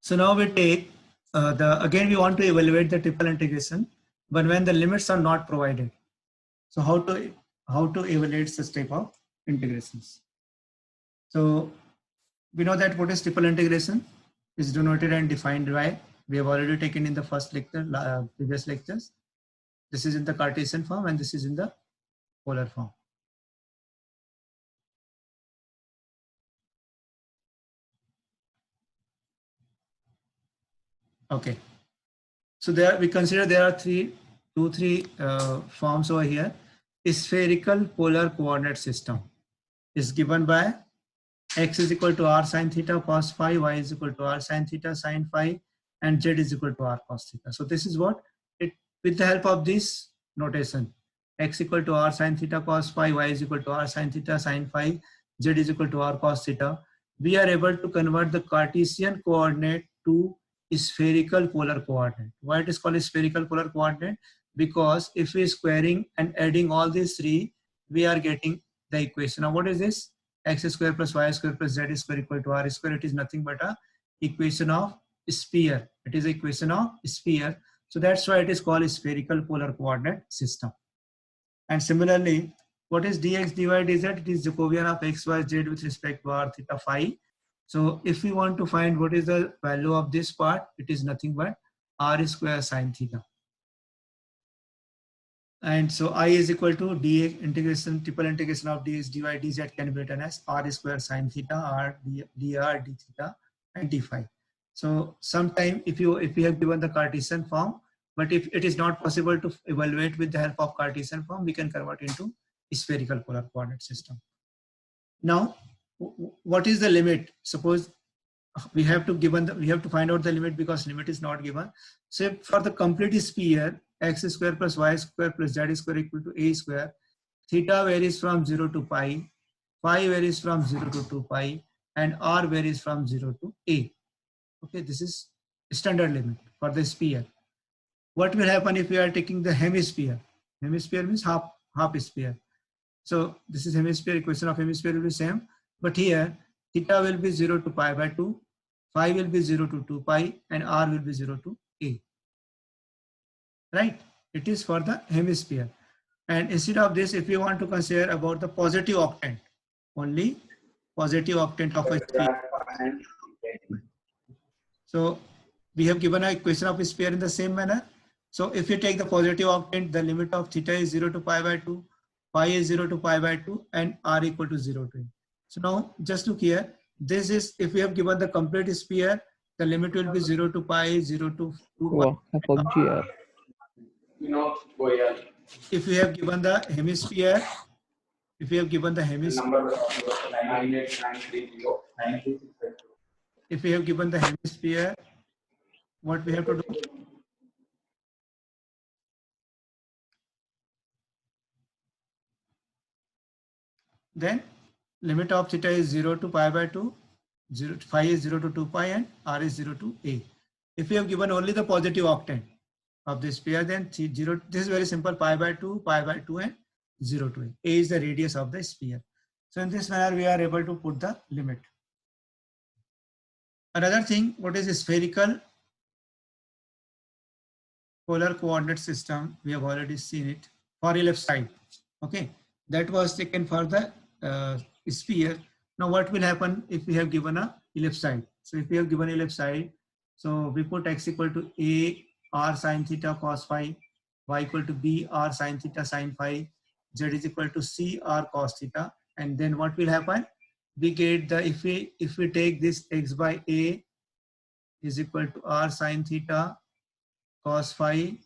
So now we take again we want to evaluate the triple integration, but when the limits are not provided. So how to evaluate such type of integrations? So we know that what is triple integration is denoted and defined by, we have already taken in the first lecture, previous lectures. This is in the Cartesian form and this is in the polar form. Okay. So there we consider there are three forms over here. A spherical polar coordinate system is given by x is equal to r sine theta cos phi, y is equal to r sine theta sine phi, and z is equal to r cos theta. So this is what it, with the help of this notation, x equal to r sine theta cos phi, y is equal to r sine theta sine phi, z is equal to r cos theta, we are able to convert the Cartesian coordinate to spherical polar coordinate. Why it is called a spherical polar coordinate? Because if we are squaring and adding all these three, we are getting the equation. Now what is this? X square plus y square plus z square equal to r square. It is nothing but a equation of sphere. It is equation of sphere. So that's why it is called a spherical polar coordinate system. And similarly, what is dx dy dz? It is Jacobian of x y z with respect to r theta phi. So if we want to find what is the value of this part, it is nothing but r square sine theta. And so I is equal to dx integration, triple integration of dx dy dz can be written as r square sine theta, r dr d theta, and d phi. So sometime if you have given the Cartesian form, but if it is not possible to evaluate with the help of Cartesian form, we can convert into spherical polar coordinate system. Now, what is the limit? Suppose we have to find out the limit because limit is not given. So for the complete sphere, x square plus y square plus z square equal to a square, theta varies from 0 to pi, phi varies from 0 to 2 pi, and r varies from 0 to a. Okay, this is standard limit for the sphere. What will happen if we are taking the hemisphere? Hemisphere means half sphere. So this is hemisphere, equation of hemisphere will be same, but here theta will be 0 to pi by 2, phi will be 0 to 2 pi, and r will be 0 to a. Right? It is for the hemisphere. And instead of this, if you want to consider about the positive octant, only positive octant of a sphere. So we have given a equation of a sphere in the same manner. So if you take the positive octant, the limit of theta is 0 to pi by 2, pi is 0 to pi by 2, and r equal to 0 to a. So now just look here. This is, if we have given the complete sphere, the limit will be 0 to pi, 0 to 2 pi. If we have given the hemisphere, if we have given the hemisphere, what we have to do? Then limit of theta is 0 to pi by 2, phi is 0 to 2 pi, and r is 0 to a. If we have given only the positive octant of the sphere, then 0, this is very simple, pi by 2, and 0 to a. A is the radius of the sphere. So in this manner, we are able to put the limit. Another thing, what is a spherical polar coordinate system? We have already seen it for ellipsoid. Okay, that was taken for the sphere. Now what will happen if we have given a ellipsoid? So if we have given ellipsoid, so we put x equal to a r sine theta cos phi, y equal to b r sine theta sine phi, z is equal to c r cos theta, and then what will happen? We get the, if we take this x by a is equal to r sine theta cos phi.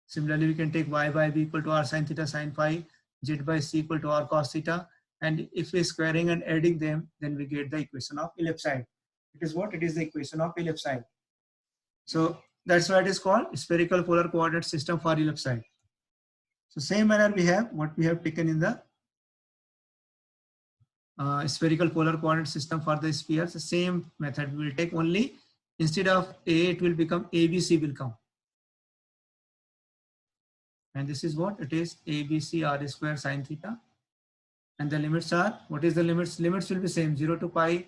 Similarly, we can take y by b equal to r sine theta sine phi, z by c equal to r cos theta, and if we are squaring and adding them, then we get the equation of ellipsoid. It is what? It is the equation of ellipsoid. So that's why it is called spherical polar coordinate system for ellipsoid. So same manner we have what we have taken in the spherical polar coordinate system for the spheres. The same method we will take, only instead of a, it will become ABC will come. And this is what it is, ABC r square sine theta. And the limits are, what is the limits? Limits will be same, 0 to pi,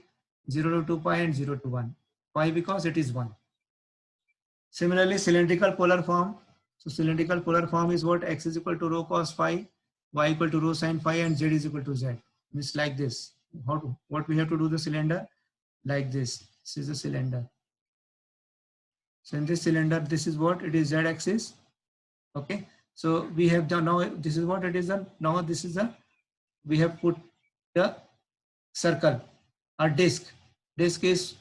0 to 2 pi, and 0 to 1. Why? Because it is 1. Similarly, cylindrical polar form. So cylindrical polar form is what? X is equal to rho cos phi, y equal to rho sin phi, and z is equal to z. Means like this. What we have to do the cylinder? Like this. This is the cylinder. So in this cylinder, this is what? It is z axis. Okay. So we have done now. This is what it is done. Now this is a. We have put the circle or disc. Disc is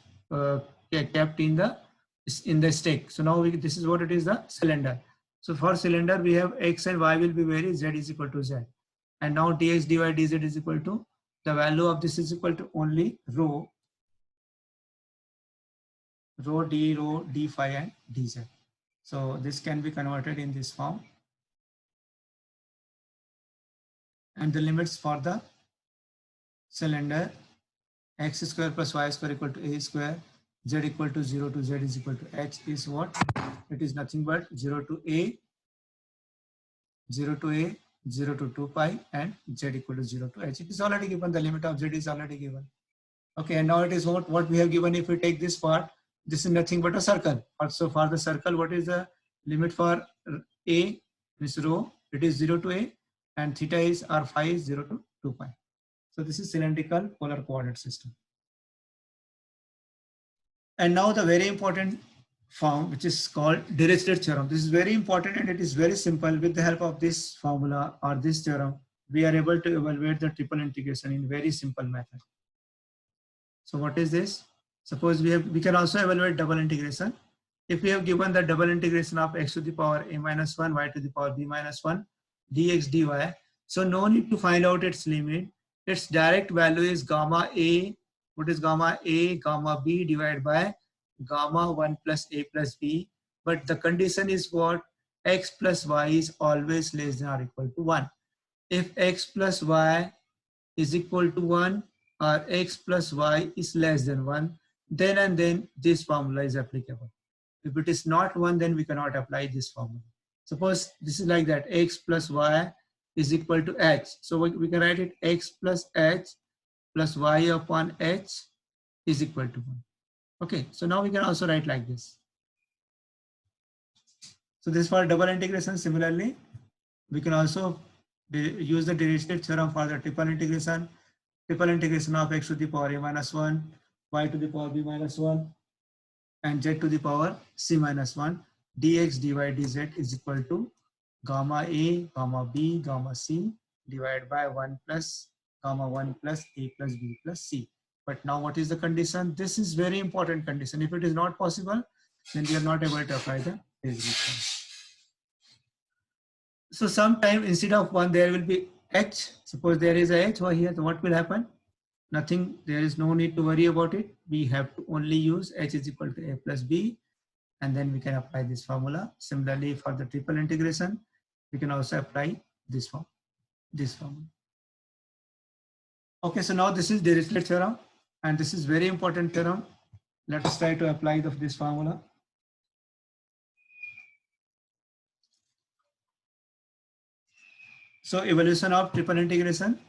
kept in the stick. So now this is what it is, the cylinder. So for cylinder we have x and y will be varied, z is equal to z, and now dx dy dz is equal to, the value of this is equal to only rho d, rho d phi and dz. So this can be converted in this form, and the limits for the cylinder: x square plus y square equal to a square, z equal to 0 to z is equal to h is what? It is nothing but 0 to a, 0 to a, 0 to 2 pi, and z equal to 0 to h. It is already given, the limit of z is already given. Okay, and now it is what we have given. If we take this part, this is nothing but a circle. Also for the circle, what is the limit for a, this rho? It is 0 to a, and theta is, or phi is 0 to 2 pi. So this is cylindrical polar coordinate system. And now the very important form, which is called Dirichlet theorem. This is very important, and it is very simple. With the help of this formula or this theorem, we are able to evaluate the triple integration in very simple method. So what is this? Suppose we can also evaluate double integration. If we have given the double integration of x to the power a minus 1, y to the power b minus 1, dx dy. So no need to find out its limit. Its direct value is gamma a. What is gamma a? Gamma b divided by gamma 1 plus a plus b. But the condition is what? X plus y is always less than or equal to 1. If x plus y is equal to 1, or x plus y is less than 1, then and then this formula is applicable. If it is not 1, then we cannot apply this formula. Suppose this is like that: x plus y is equal to h. So we can write it x plus h plus y upon h is equal to 1. Okay, so now we can also write like this. So this for double integration. Similarly, we can also use the Dirichlet theorem for the triple integration. Triple integration of x to the power a minus 1, y to the power b minus 1, and z to the power c minus 1, dx dy dz is equal to gamma a, gamma b, gamma c divided by 1 plus gamma 1 plus a plus b plus c. But now what is the condition? This is very important condition. If it is not possible, then we are not able to apply the Dirichlet theorem. So sometime instead of 1 there will be h. Suppose there is a h over here, so what will happen? Nothing, there is no need to worry about it. We have to only use h is equal to a plus b, and then we can apply this formula. Similarly, for the triple integration, we can also apply this formula. Okay, so now this is Dirichlet theorem, and this is very important theorem. Let us try to apply this formula. So evaluation of triple integration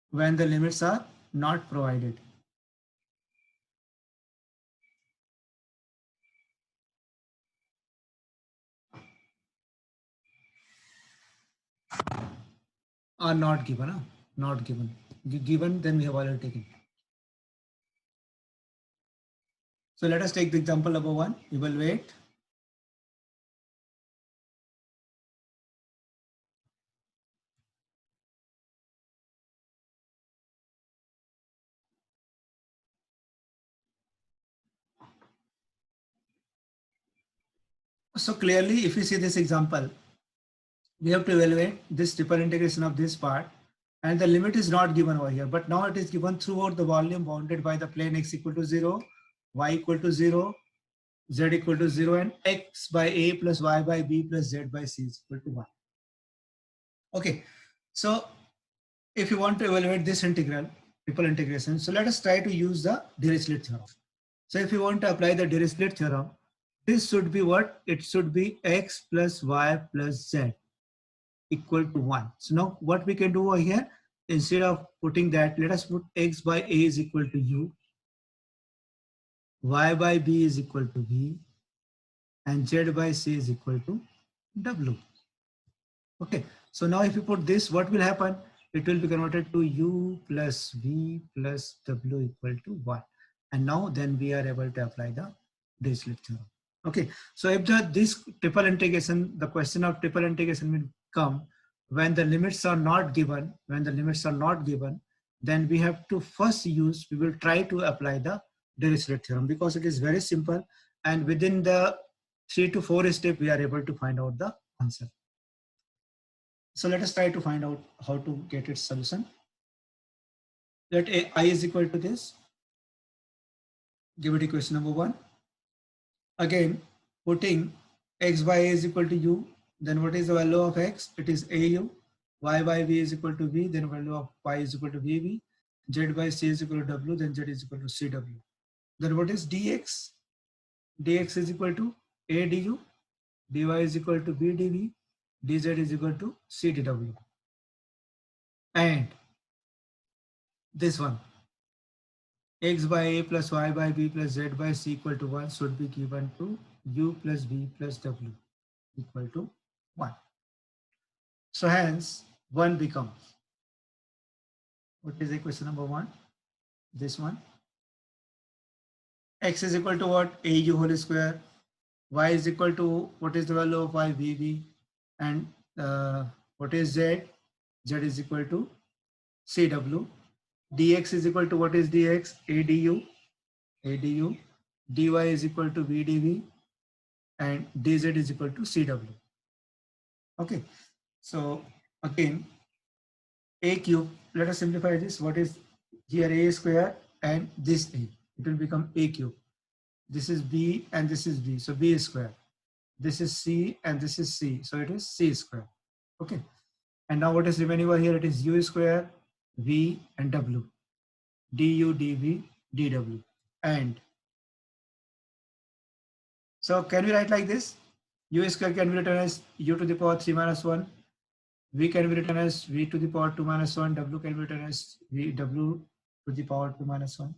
when the limits are not provided. Are not given, huh? Not given. Given, then we have already taken. So let us take the example number 1. Evaluate so clearly, if you see this example, we have to evaluate this triple integration of this part, and the limit is not given over here, but now it is given throughout the volume bounded by the plane x equal to 0, y equal to 0, z equal to 0, and x by a plus y by b plus z by c is equal to 1. Okay, so if you want to evaluate this integral, triple integration, so let us try to use the Dirichlet theorem. So if you want to apply the Dirichlet theorem, this should be what? It should be x plus y plus z equal to 1. So now what we can do over here, instead of putting that, let us put x by a is equal to u. y by b is equal to v, and z by c is equal to w. Okay, so now if you put this, what will happen? It will be converted to u plus v plus w equal to 1. And now then we are able to apply the Dirichlet theorem. Okay, so if this triple integration, the question of triple integration will come when the limits are not given. When the limits are not given, then we have to first we will try to apply the Dirichlet theorem, because it is very simple, and within the 3 to 4 step we are able to find out the answer. So let us try to find out how to get its solution. Let I is equal to this. Give it equation number 1. Again, putting x by a is equal to u, then what is the value of x? It is au. Y by v is equal to v, then value of y is equal to vv. Z by c is equal to w, then z is equal to cw. Then what is dx? Dx is equal to a du, dy is equal to b dv, dz is equal to c dw. And this one, x by a plus y by b plus z by c equal to 1 should be given to u plus v plus w equal to 1. So hence 1 becomes, what is equation number 1? This one. X is equal to what? Au whole square. Y is equal to, what is the value of y? Vv. And what is z? Z is equal to cw. Dx is equal to, what is dx? adu. adu. Dy is equal to v dv, and dz is equal to cw. Okay, so again, a cube, let us simplify this. What is here? A square and this a, it will become a cube. This is b and this is b, so b square. This is c and this is c, so it is c square. Okay, and now what is remaining over here? It is u square, v and w, du dv dw. And so can we write like this? U square can be written as u to the power 3 minus 1. V can be written as v to the power 2 minus 1. W can be written as w to the power 2 minus 1.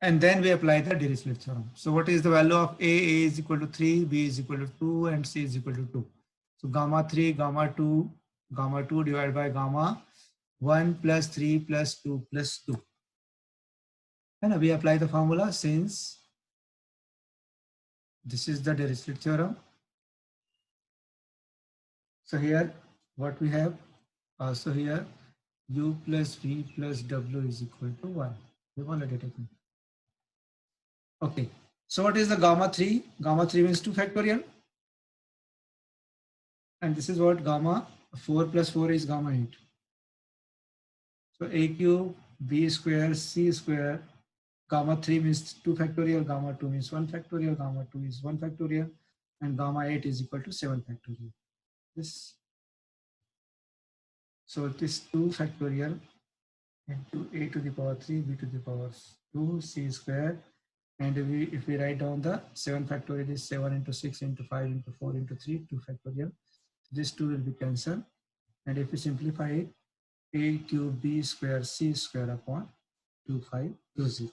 And then we apply the Dirichlet theorem. So what is the value of A? A is equal to 3, B is equal to 2, and C is equal to 2. So gamma 3, gamma 2 divided by gamma 1 plus 3 plus 2 plus 2. And we apply the formula, since this is the Dirichlet theorem. So here what we have, so here u plus v plus w is equal to 1. We already taken. Okay, so what is the gamma 3? Gamma 3 means 2 factorial. And this is what gamma 4 plus 4 is gamma 8. So a cube, b square, c square, gamma 3 means 2 factorial, gamma 2 means 1 factorial, gamma 2 is 1 factorial, and gamma 8 is equal to 7 factorial. This, so this 2 factorial into a to the power 3, b to the power 2, c square, and if we write down the 7 factorial is 7 into 6 into 5 into 4 into 3, 2 factorial. This 2 will be cancelled, and if we simplify it, a cube b square c square upon 2520.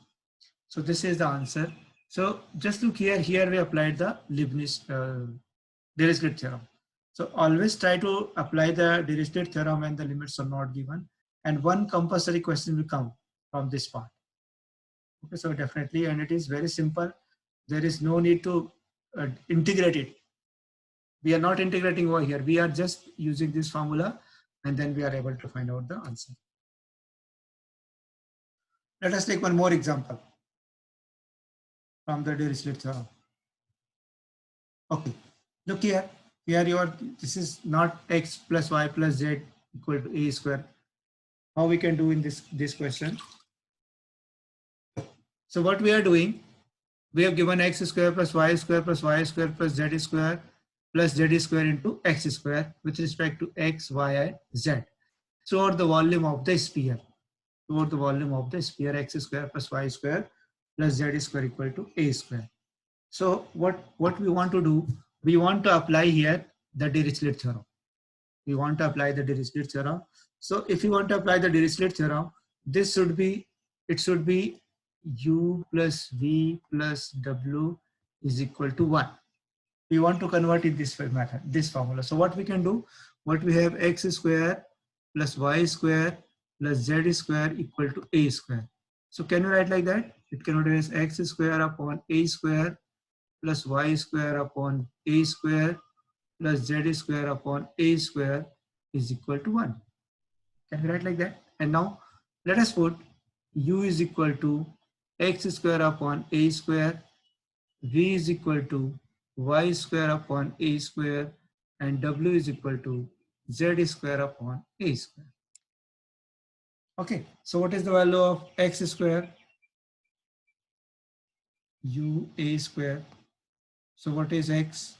So this is the answer. So just look here, here we applied the Leibniz Dirichlet theorem. So always try to apply the Dirichlet theorem when the limits are not given, and one compulsory question will come from this part. Okay, so definitely, and it is very simple. There is no need to integrate it. We are not integrating over here. We are just using this formula, and then we are able to find out the answer. Let us take one more example from the Dirichlet theorem. Okay, look here. Here this is not x plus y plus z equal to a square. How we can do in this question? So what we are doing, we have given x square plus y square plus y square plus z square into x square with respect to x, y, and z. So the volume of the sphere. Toward the volume of the sphere, x square plus y square plus z square equal to a square. So what we want to do, we want to apply here the Dirichlet theorem. We want to apply the Dirichlet theorem. So if you want to apply the Dirichlet theorem, this should be, it should be u plus v plus w is equal to 1. We want to convert it this method, this formula. So what we can do, what we have, x square plus y square plus z square equal to a square. So can you write like that? It can be as x square upon a square plus y square upon a square plus z square upon a square is equal to 1. Can we write like that? And now let us put u is equal to x square upon a square, v is equal to y square upon a square, and w is equal to z square upon a square. Okay, so what is the value of x square? U a square. So what is x?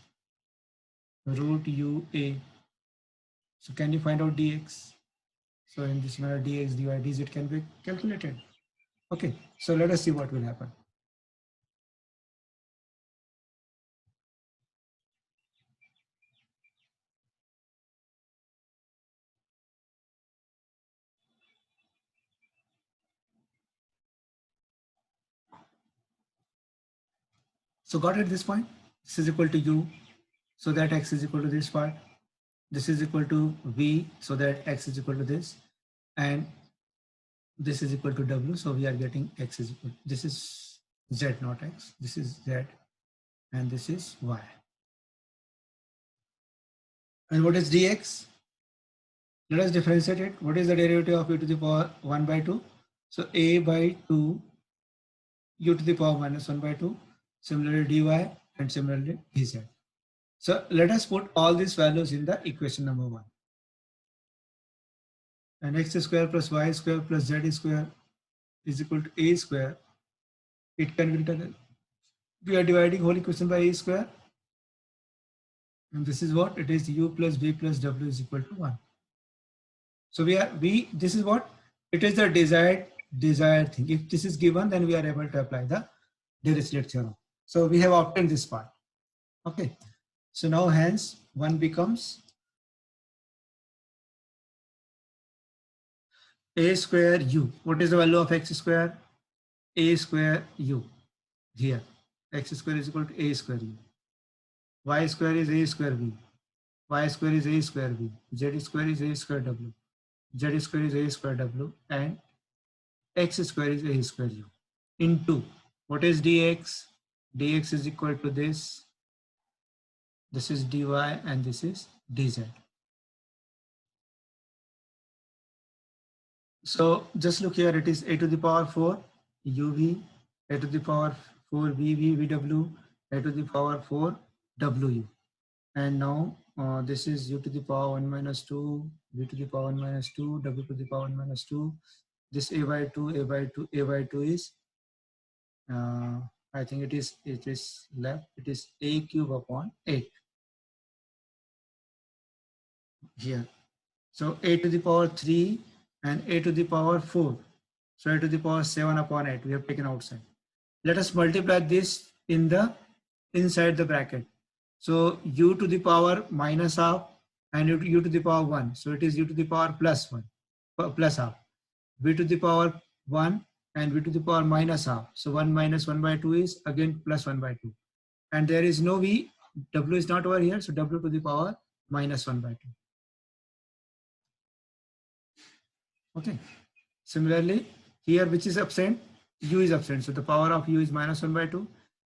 Root u a. So can you find out dx? So in this manner, dx, dy, dz can be calculated. Okay, so let us see what will happen. So got it this point? This is equal to u, so that x is equal to this part. This is equal to v, so that x is equal to this. And this is equal to w, so we are getting x is equal, this is z, not x, this is z, and this is y. And what is dx? Let us differentiate it. What is the derivative of e to the power 1 by 2? So a by 2 u to the power minus 1 by 2, similarly dy, and similarly dz. So let us put all these values in the equation number 1. And x square plus y square plus z square is equal to a square. It can be written, we are dividing whole equation by a square. And this is what it is, u plus v plus w is equal to 1. So this is what it is, the desired thing. If this is given, then we are able to apply the Dirichlet theorem. So we have obtained this part. Okay. So now hence 1 becomes a square u. What is the value of x square? A square u. Here x square is equal to a square u. Y square is a square v. Y square is a square v. Z square is a square w. Z square is a square w, and x square is a square u. Into what is dx? Dx is equal to this. This is dy and this is dz. So just look here, it is a to the power 4 uv, a to the power 4 vv, vw, a to the power 4 wu. And now this is u to the power 1 minus 2, v to the power 1 minus 2, w to the power 1 minus 2. This a by 2, a by 2, a by 2 is, I think it is left, it is a cube upon 8 here. So a to the power 3 and a to the power 4. So a to the power 7 upon 8 we have taken outside. Let us multiply this in the inside the bracket. So u to the power minus half and u to the power 1. So it is u to the power plus 1, plus half. V to the power 1 and v to the power minus half. So 1 minus 1 by 2 is again plus 1 by 2. And there is no v, w is not over here. So w to the power minus 1 by 2. Okay. Similarly, here which is absent? U is absent. So the power of u is minus 1 by 2.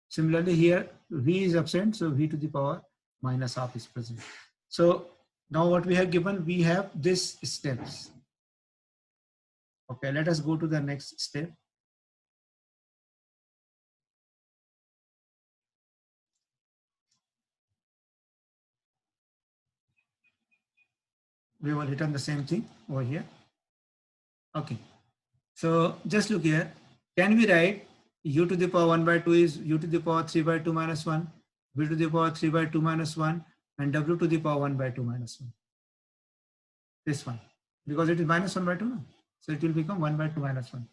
Similarly, here v is absent. So v to the power minus half is present. So now what we have given, we have these steps. Okay, let us go to the next step. We will return the same thing over here. Okay, so just look here. Can we write u to the power 1 by 2 is u to the power 3 by 2 minus 1, v to the power 3 by 2 minus 1, and w to the power 1 by 2 minus 1. This one, because it is minus 1 by 2, no? So it will become 1 by 2 minus 1.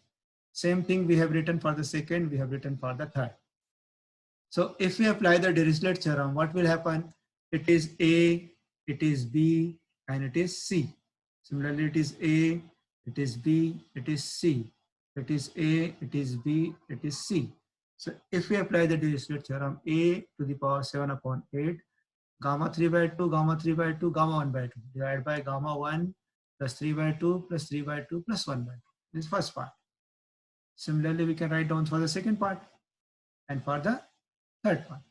Same thing we have written for the second, we have written for the third. So if we apply the Dirichlet theorem, what will happen? It is a it is B, and it is C. Similarly, it is A, it is B, it is C. It is A, it is B, it is C. So if we apply the Dirichlet theorem, A to the power 7 upon 8, gamma 3 by 2, gamma 3 by 2, gamma 1 by 2, divided by gamma 1 plus 3 by 2 plus 3 by 2 plus 1 by 2. This is first part. Similarly, we can write down for the second part and for the third part.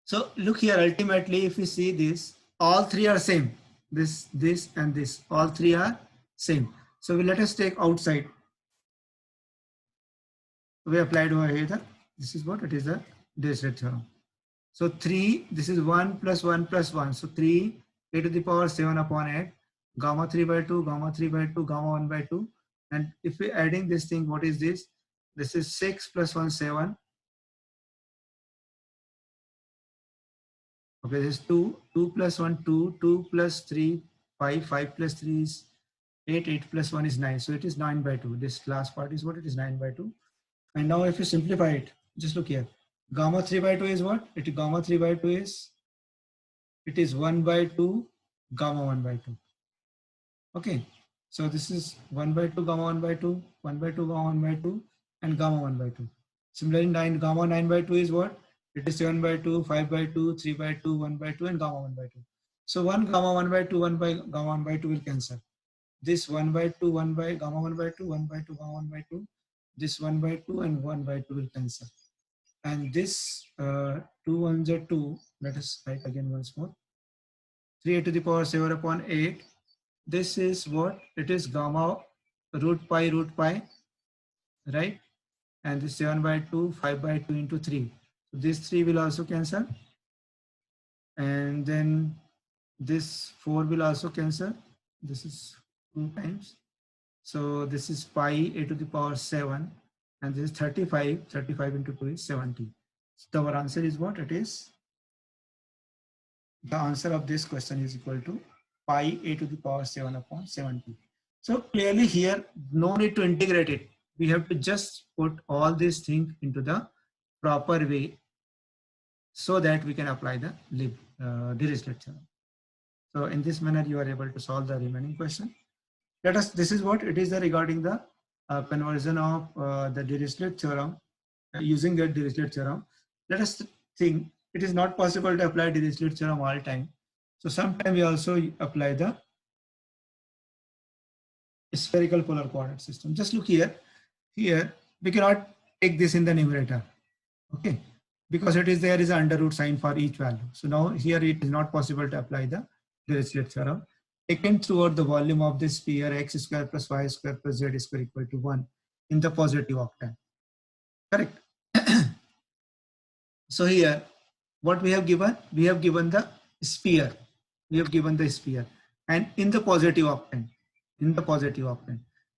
So look here, ultimately, if we see this, all three are same. This, and this, all three are same. So let us take outside. We applied over here. This is what it is, the Dirichlet theorem. So 3, this is 1 plus 1 plus 1. So 3, a to the power 7 upon 8, gamma 3 by 2, gamma 3 by 2, gamma 1 by 2. And if we adding this thing, what is this? This is 6 plus 1, 7. Okay, this is 2, 2 plus 1, 2, 2 plus 3, 5, 5 plus 3 is 8, 8 plus 1 is 9. So it is 9 by 2. This last part is what? It is 9 by 2. And now if you simplify it, just look here. Gamma 3 by 2 is what? Gamma 3 by 2 is, it is 1 by 2, gamma 1 by 2. Okay, so this is 1 by 2, gamma 1 by 2, 1 by 2, gamma 1 by 2, and gamma 1 by 2. Similarly, gamma 9 by 2 is what? It is 7 by 2, 5 by 2, 3 by 2, 1 by 2, and gamma 1 by 2. So 1 gamma 1 by 2, 1 by gamma 1 by 2 will cancel. This 1 by 2, 1 by gamma 1 by 2, 1 by 2, gamma 1 by 2. This 1 by 2 and 1 by 2 will cancel. And this 2 1s are 2. Let us write again once more. 3 to the power 7 upon 8. This is what? It is gamma root pi, right? And this 7 by 2, 5 by 2 into 3. So this 3 will also cancel. And then this 4 will also cancel. This is 2 times. So this is pi a to the power 7. And this is 35. 35 into 2 is 70. So our answer is what? It is, the answer of this question is equal to pi a to the power 7 upon 70. So clearly here, no need to integrate it. We have to just put all these things into the proper way so that we can apply the Dirichlet theorem. So in this manner, you are able to solve the remaining question. This is what it is regarding the conversion of the Dirichlet theorem using the Dirichlet theorem. Let us think, it is not possible to apply Dirichlet theorem all time. So sometimes we also apply the spherical polar coordinate system. Just look here. Here we cannot take this in the numerator, okay, because there is an under root sign for each value. So now here it is not possible to apply the Dirichlet theorem. Taken throughout the volume of this sphere, x square plus y square plus z square equal to 1 in the positive octane. Correct. So here, what we have given? We have given the sphere. We have given the sphere, and in the positive octane.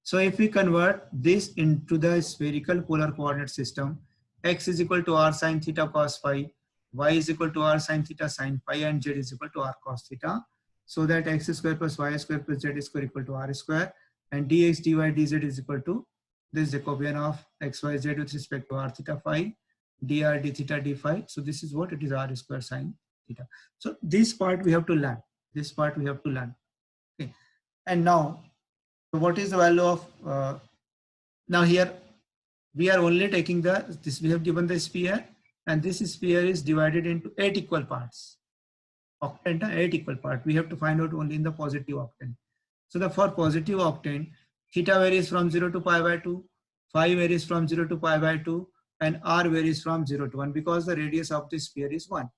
So if we convert this into the spherical polar coordinate system, x is equal to r sine theta cos phi, y is equal to r sine theta sine phi, and z is equal to r cos theta. So that x square plus y square plus z square equal to r square, and dx dy dz is equal to this Jacobian of x y z with respect to r theta phi, dr d theta d phi. So this is what it is, r square sine theta. So this part we have to learn. Okay. And now, what is the value of now here we are only taking this, we have given the sphere, and this sphere is divided into 8 equal parts. Octane, 8 equal parts. We have to find out only in the positive octane. So for positive octane, theta varies from 0 to pi by 2, phi varies from 0 to pi by 2, and r varies from 0 to 1, because the radius of the sphere is 1.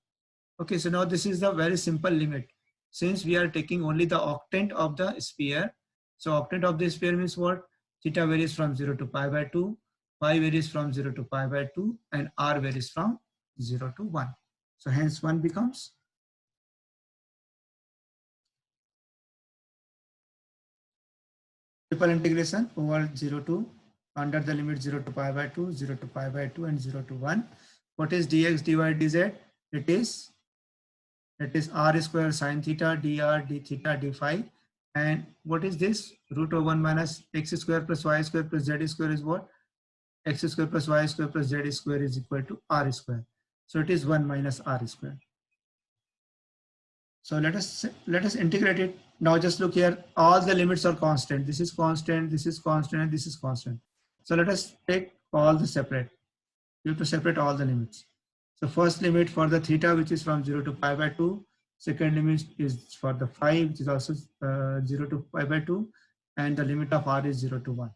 Okay, so now this is the very simple limit. Since we are taking only the octant of the sphere, so octant of the sphere means what? Theta varies from 0 to pi by 2, phi varies from 0 to pi by 2, and r varies from 0 to 1. So hence 1 becomes triple integration over 0 to under the limit 0 to pi by 2, 0 to pi by 2, and 0 to 1. What is dx dy dz? It is r square sine theta dr d theta d phi. And what is this? Root of 1 minus x square plus y square plus z square is what? X square plus y square plus z square is equal to r square. So it is 1 minus r square. So let us integrate it. Now just look here, all the limits are constant. This is constant, this is constant, and this is constant. So let us take all the separate. You have to separate all the limits. So first limit for the theta, which is from 0 to pi by 2. Second limit is for the phi, which is also 0 to pi by 2. And the limit of r is 0 to 1.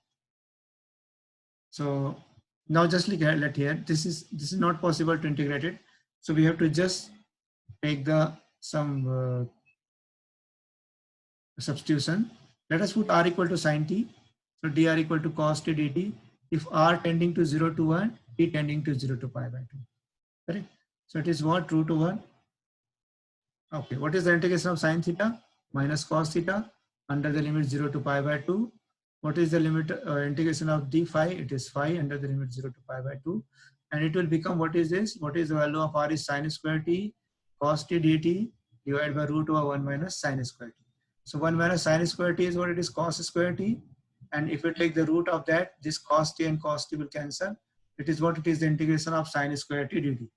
So now just look at here. This is not possible to integrate it. So we have to just take some substitution. Let us put r equal to sine t. So dr equal to cos t dt. If r tending to 0 to 1, t tending to 0 to pi by 2. Correct? So it is what? Root over. Okay, what is the integration of sine theta? Minus cos theta under the limit 0 to pi by 2. What is the limit integration of d phi? It is phi under the limit 0 to pi by 2. And it will become, what is this? What is the value of r is sine square t cos t dt divided by root over 1 minus sine square t. So 1 minus sine square t is what? It is cos square t. And if you take the root of that, this cos t and cos t will cancel. It is what? It is the integration of sine square t dt.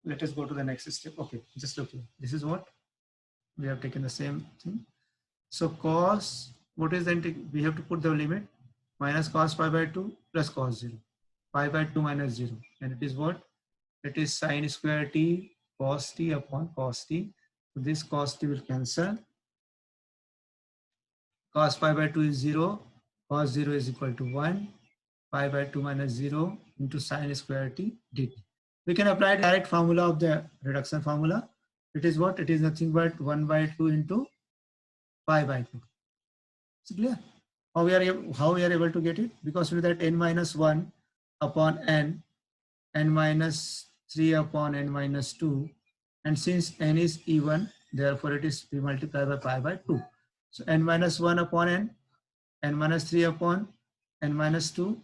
Let us go to the next step. Okay, just look here. This is what? We have taken the same thing. So cos, what is the integration? We have to put the limit minus cos pi by 2 plus cos 0. Pi by 2 minus 0. And it is what? It is sine square t cos t upon cos t. So this cos t will cancel. Cos pi by 2 is 0. Cos 0 is equal to 1. Pi by 2 minus 0 into sine square t dt. We can apply direct formula of the reduction formula. It is what? It is nothing but 1 by 2 into pi by 2. Is it clear? How we are able to get it? Because we know that n minus 1 upon n minus 3 upon n minus 2. And since n is even, therefore it is we multiply by pi by 2. So n minus 1 upon n minus 3 upon n minus 2.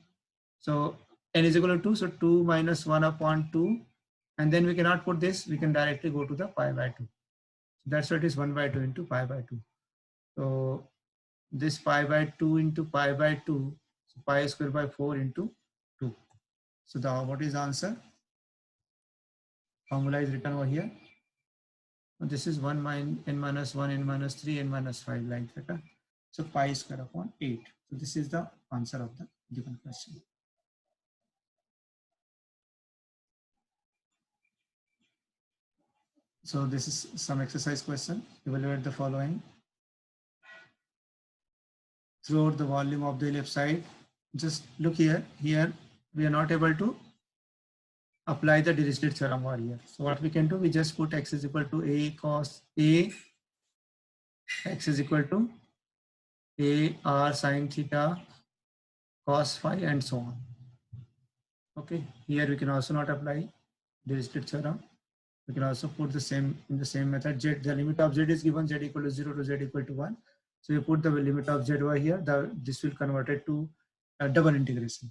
So n is equal to 2. So 2 minus 1 upon 2. And then we cannot put this. We can directly go to the pi by 2. So that's what it is 1 by 2 into pi by 2. So this pi by 2 into pi by 2. So pi square by 4 into 2. So what is the answer? Formula is written over here. This is 1 n minus 1, n minus 3, n minus 5 like that. So pi square upon 8. So this is the answer of the given question. So this is some exercise question. Evaluate the following. Throughout the volume of the ellipsoid. Just look here. Here we are not able to apply the Dirichlet theorem over here. So what we can do, we just put x is equal to a cos a, x is equal to a r sine theta cos phi and so on. Okay, here we can also not apply Dirichlet theorem. We can also put the same in the same method. Z, the limit of z is given, z equal to 0 to z equal to 1. So you put the limit of z over here. This will convert it to a double integration.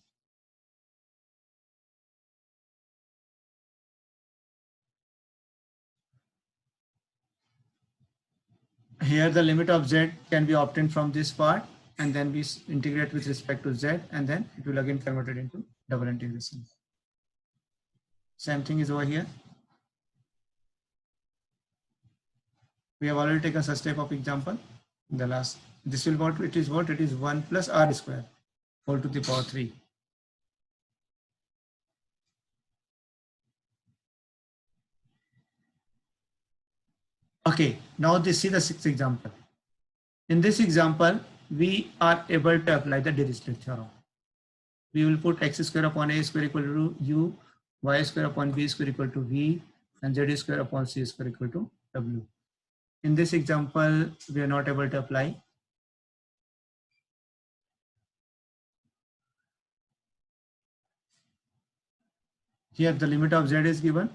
Here the limit of z can be obtained from this part, and then we integrate with respect to z, and then it will again convert it into double integration. Same thing is over here. We have already taken such type of example. The last, this will what it is 1 plus r square whole to the power 3. Okay, now this is the sixth example. In this example, we are able to apply the Dirichlet theorem. We will put x square upon a square equal to u, y square upon b square equal to v, and z square upon c square equal to w. In this example, we are not able to apply. Here the limit of z is given.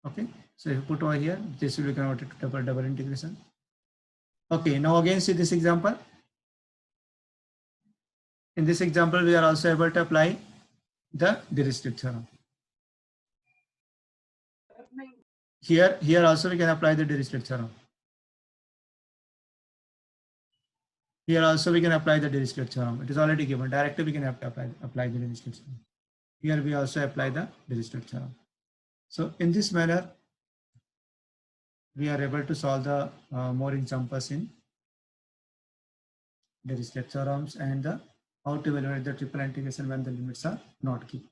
Okay, so if you put over here, this will be converted to double integration. Okay, now again see this example. In this example, we are also able to apply the Dirichlet theorem. Here also we can apply the Dirichlet theorem. Here also we can apply the Dirichlet theorem. It is already given. Directly we can have to apply the Dirichlet theorem. Here we also apply the Dirichlet theorem. So in this manner, we are able to solve the more examples in Dirichlet theorems and the how to evaluate the triple integration when the limits are not key.